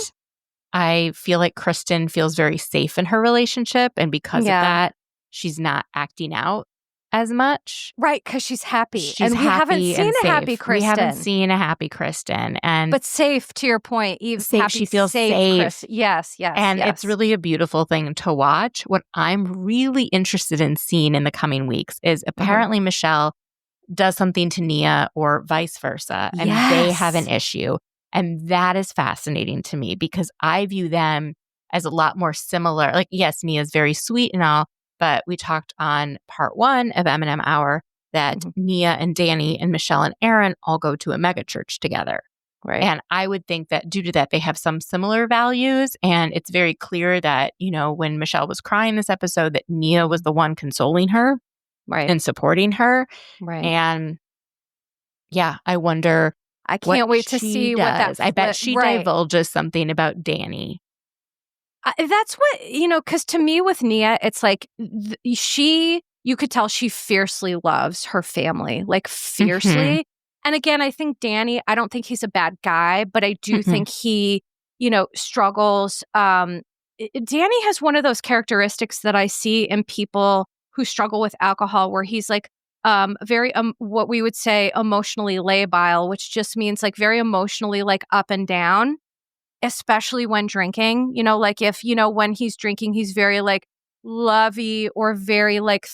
I feel like Kristen feels very safe in her relationship. And because of that, she's not acting out as much. Right, because she's happy. She's and we haven't seen a happy Kristen. We haven't seen a happy Kristen. But safe, to your point. Safe, she feels safe. Yes. And it's really a beautiful thing to watch. What I'm really interested in seeing in the coming weeks is apparently Michelle does something to Nia or vice versa, and they have an issue. And that is fascinating to me because I view them as a lot more similar. Like, yes, Nia's very sweet and all, but we talked on part 1 of M&M Hour that Nia and Danny and Michelle and Aaron all go to a mega church together. Right. And I would think that due to that, they have some similar values. And it's very clear that, you know, when Michelle was crying this episode, that Nia was the one consoling her and supporting her. Right. And yeah, I wonder. I can't wait to see what that. I bet she divulges something about Danny. That's what, you know, because to me with Nia, it's like you could tell she fiercely loves her family, like fiercely. And again, I think Danny, I don't think he's a bad guy, but I do think he, you know, struggles. Danny has one of those characteristics that I see in people who struggle with alcohol, where he's like very, what we would say emotionally labile, which just means like very emotionally like up and down. Especially when drinking, you know, like if, you know, when he's drinking, he's very like lovey or very like,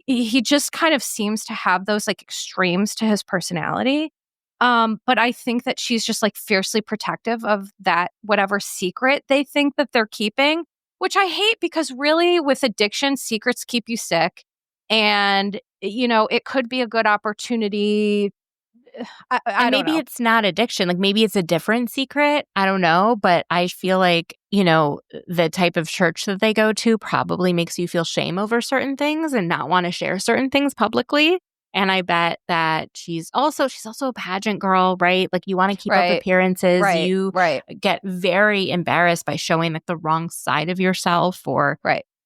he just kind of seems to have those like extremes to his personality. But I think that she's just like fiercely protective of that, whatever secret they think that they're keeping, which I hate because really with addiction, secrets keep you sick. And, you know, it could be a good opportunity. I maybe don't know. It's not addiction. Like maybe it's a different secret. I don't know. But I feel like, you know, the type of church that they go to probably makes you feel shame over certain things and not want to share certain things publicly. And I bet that she's also a pageant girl, right? Like you want to keep up appearances. You get very embarrassed by showing like the wrong side of yourself or,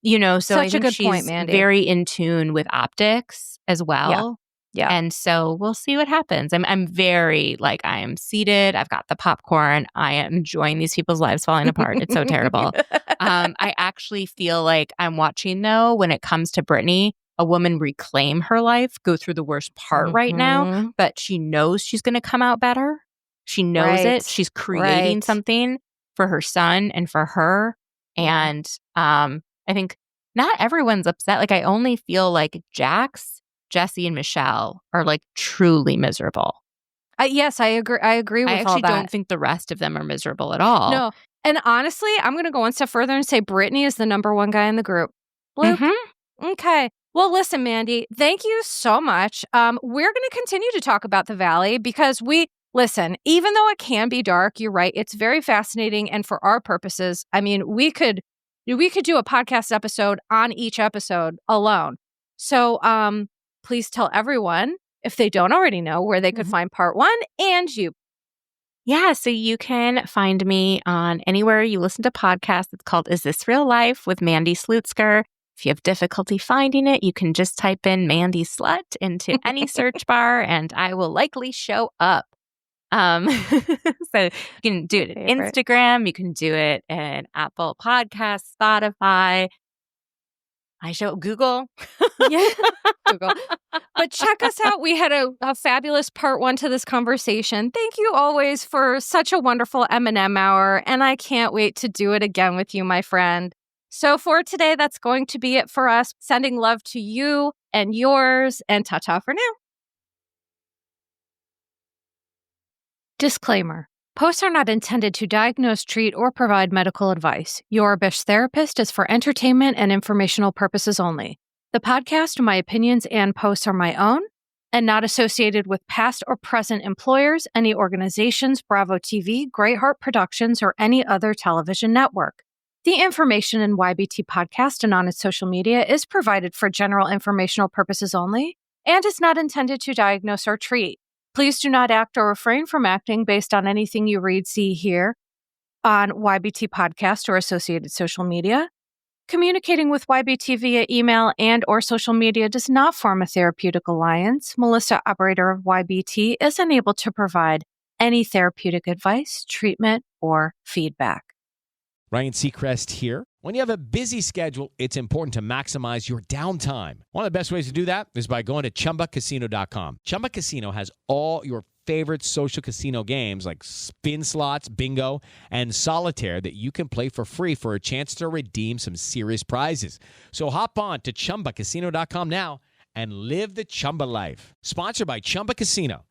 you know, so I think she's point, Mandy. very in tune with optics as well. Yeah. And so we'll see what happens. I'm very like, I am seated. I've got the popcorn. I am enjoying these people's lives falling apart. It's so terrible. I actually feel like I'm watching, though, when it comes to Brittany, a woman reclaim her life, go through the worst part right now, but she knows she's going to come out better. She knows it. She's creating something for her son and for her. And I think not everyone's upset. Like I only feel like Jax, Jesse, and Michelle are like truly miserable. Yes, I agree. I agree with all that. I actually don't think the rest of them are miserable at all. No. And honestly, I'm going to go one step further and say Brittany is the number one guy in the group. Luke? Okay. Well, listen, Mandy, thank you so much. We're going to continue to talk about the Valley because listen, even though it can be dark, you're right, it's very fascinating. And for our purposes, I mean, we could do a podcast episode on each episode alone. So, please tell everyone, if they don't already know, where they could find part 1 and you. Yeah, so you can find me on anywhere you listen to podcasts. It's called Is This Real Life with Mandy Slutsker. If you have difficulty finding it, you can just type in Mandy Slut into any search bar and I will likely show up. So you can do it in Instagram. You can do it in Apple Podcasts, Spotify. I show Google. Google. But check us out. We had a fabulous part 1 to this conversation. Thank you always for such a wonderful M&M hour. And I can't wait to do it again with you, my friend. So for today, that's going to be it for us. Sending love to you and yours, and ta-ta for now. Disclaimer. Posts are not intended to diagnose, treat, or provide medical advice. Your Bish therapist is for entertainment and informational purposes only. The podcast, my opinions, and posts are my own and not associated with past or present employers, any organizations, Bravo TV, Great Heart Productions, or any other television network. The information in YBT Podcast and on its social media is provided for general informational purposes only and is not intended to diagnose or treat. Please do not act or refrain from acting based on anything you read, see, hear on YBT Podcast or associated social media. Communicating with YBT via email and or social media does not form a therapeutic alliance. Melissa, operator of YBT, is unable to provide any therapeutic advice, treatment, or feedback. Ryan Seacrest here. When you have a busy schedule, it's important to maximize your downtime. One of the best ways to do that is by going to chumbacasino.com. Chumba Casino has all your favorite social casino games like spin slots, bingo, and solitaire that you can play for free for a chance to redeem some serious prizes. So hop on to chumbacasino.com now and live the Chumba life. Sponsored by Chumba Casino.